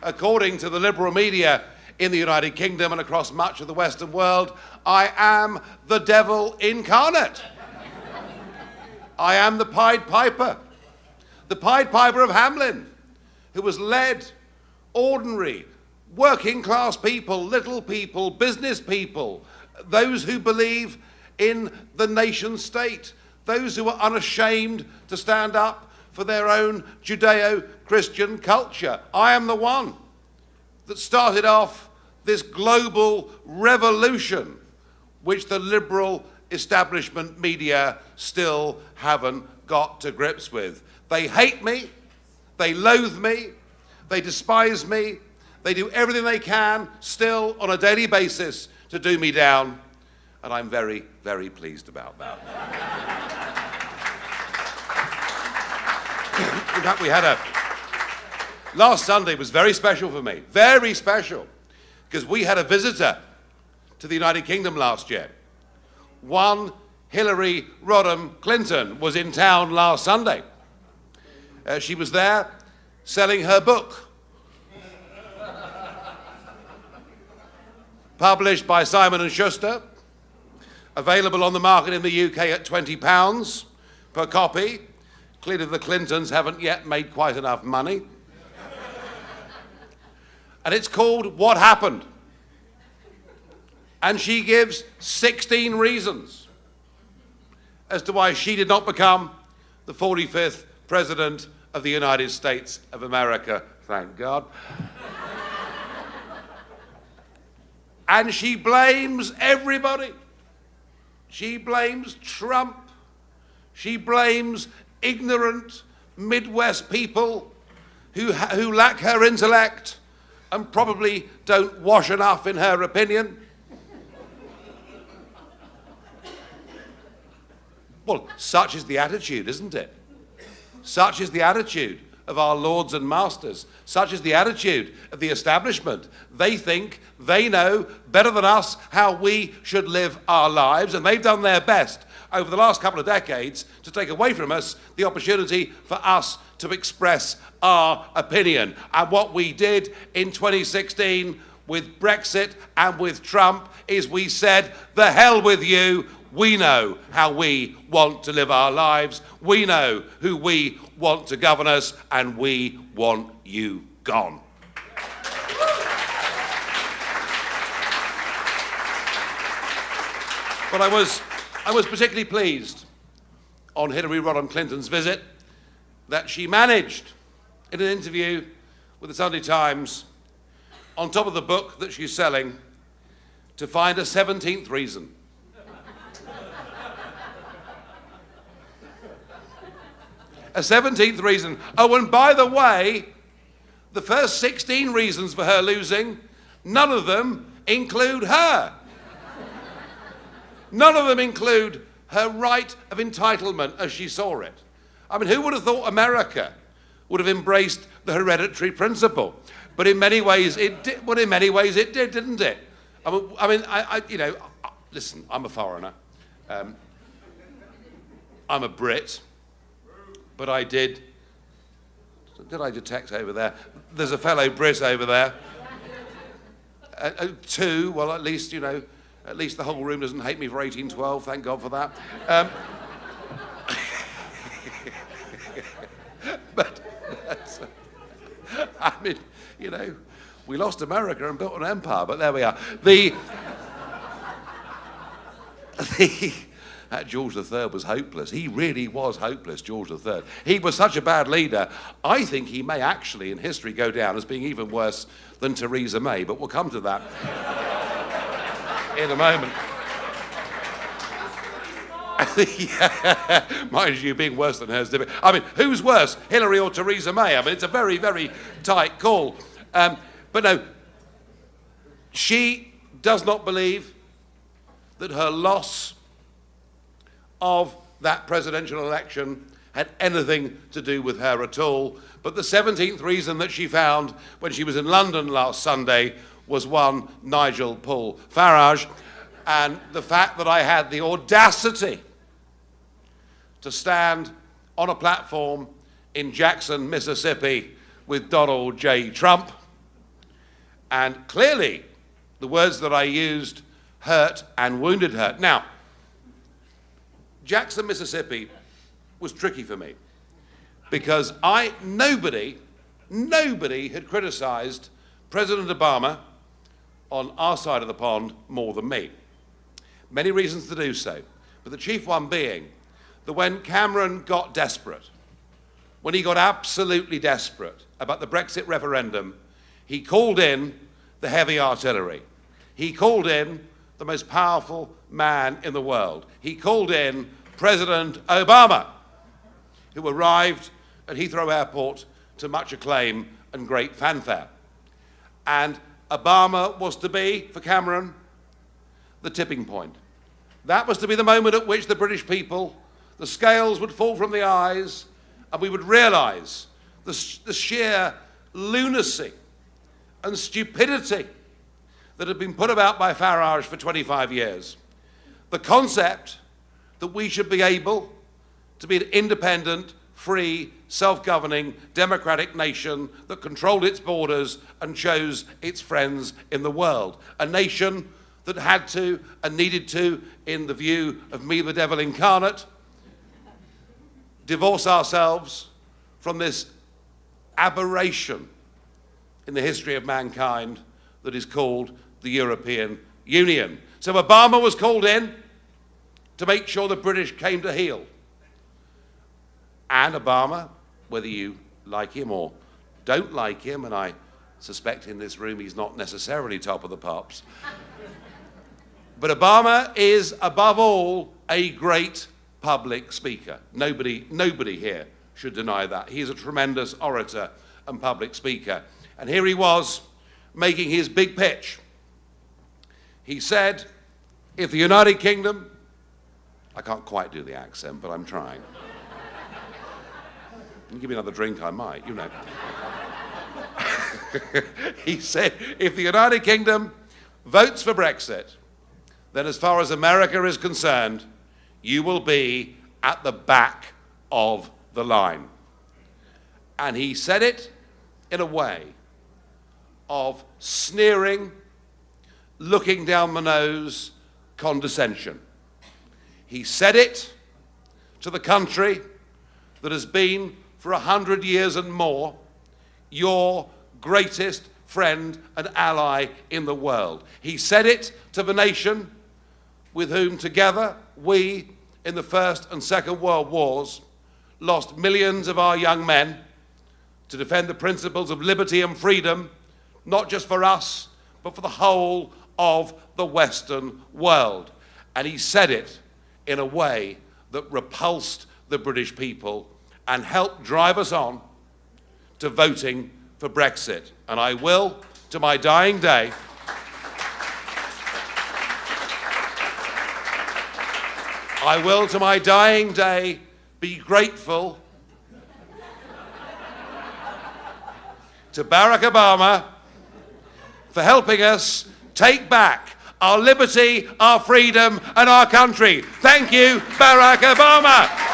According to the liberal media in the United Kingdom and across much of the Western world, I am the devil incarnate. I am the Pied Piper of Hamelin, who has led ordinary, working class people, little people, business people, those who believe in the nation state, those who are unashamed to stand up for their own Judeo-Christian culture. I am the one that started off this global revolution which the liberal establishment media still haven't got to grips with. They hate me, they loathe me, they despise me, they do everything they can still on a daily basis to do me down, and I'm very, very pleased about that. In fact, last Sunday was very special for me, very special, because we had a visitor to the United Kingdom last year. One Hillary Rodham Clinton was in town last Sunday. She was there selling her book, published by Simon & Schuster, available on the market in the UK at £20 per copy. Clearly the Clintons haven't yet made quite enough money. And it's called What Happened? And she gives 16 reasons as to why she did not become the 45th President of the United States of America, thank God. And she blames everybody. She blames Trump. She blames ignorant Midwest people who lack her intellect and probably don't wash enough, in her opinion. Well, such is the attitude, isn't it? Such is the attitude of our lords and masters. Such is the attitude of the establishment. They think they know better than us how we should live our lives, and they've done their best over the last couple of decades to take away from us the opportunity for us to express our opinion. And what we did in 2016 with Brexit and with Trump is we said, the hell with you. We know how we want to live our lives. We know who we want to govern us, and we want you gone. But I was particularly pleased on Hillary Rodham Clinton's visit that she managed, in an interview with the Sunday Times, on top of the book that she's selling, to find a 17th reason. A 17th reason. Oh, and by the way, the first 16 reasons for her losing, none of them include her. None of them include her right of entitlement as she saw it. I mean, who would have thought America would have embraced the hereditary principle? But in many ways it did. Well, in many ways it did, didn't it? Listen, I'm a foreigner. I'm a Brit. But I did I detect over there? There's a fellow Brit over there. Two, well, at least the whole room doesn't hate me for 1812, thank God for that. But, I mean, we lost America and built an empire, but there we are. That George III was hopeless. He really was hopeless, George III. He was such a bad leader. I think he may actually, in history, go down as being even worse than Theresa May, but we'll come to that in a moment. Yeah, mind you, being worse than hers. I mean, who's worse, Hillary or Theresa May? I mean, it's a very, very tight call. But no, she does not believe that her loss of that presidential election had anything to do with her at all. But the 17th reason that she found when she was in London last Sunday was one Nigel Farage, and the fact that I had the audacity to stand on a platform in Jackson, Mississippi with Donald J. Trump And clearly, the words that I used hurt and wounded her. Now, Jackson, Mississippi was tricky for me because nobody had criticized President Obama on our side of the pond more than me. Many reasons to do so, but the chief one being that when Cameron got desperate, when he got absolutely desperate about the Brexit referendum, he called in the heavy artillery. He called in the most powerful man in the world. He called in President Obama, who arrived at Heathrow Airport to much acclaim and great fanfare. And Obama was to be, for Cameron, the tipping point. That was to be the moment at which the British people, the scales would fall from the eyes, and we would realise the sheer lunacy and stupidity that had been put about by Farage for 25 years. The concept that we should be able to be an independent, free, self-governing, democratic nation that controlled its borders and chose its friends in the world. A nation that had to and needed to, in the view of me, the devil incarnate, divorce ourselves from this aberration in the history of mankind that is called the European Union. So Obama was called in to make sure the British came to heel. And Obama, whether you like him or don't like him, and I suspect in this room he's not necessarily top of the pops, but Obama is, above all, a great public speaker. Nobody here should deny that. He's a tremendous orator and public speaker. And here he was making his big pitch. He said, if the United Kingdom, I can't quite do the accent, but I'm trying. You give me another drink, I might, you know. He said, if the United Kingdom votes for Brexit, then as far as America is concerned, you will be at the back of the line. And he said it in a way of sneering, looking down the nose condescension. He said it to the country that has been for 100 years and more your greatest friend and ally in the world. He said it to the nation with whom together we, in the First and Second World Wars, lost millions of our young men to defend the principles of liberty and freedom, not just for us, but for the whole of the Western world. And he said it in a way that repulsed the British people and helped drive us on to voting for Brexit. And I will, to my dying day, be grateful to Barack Obama for helping us take back our liberty, our freedom, and our country. Thank you, Barack Obama.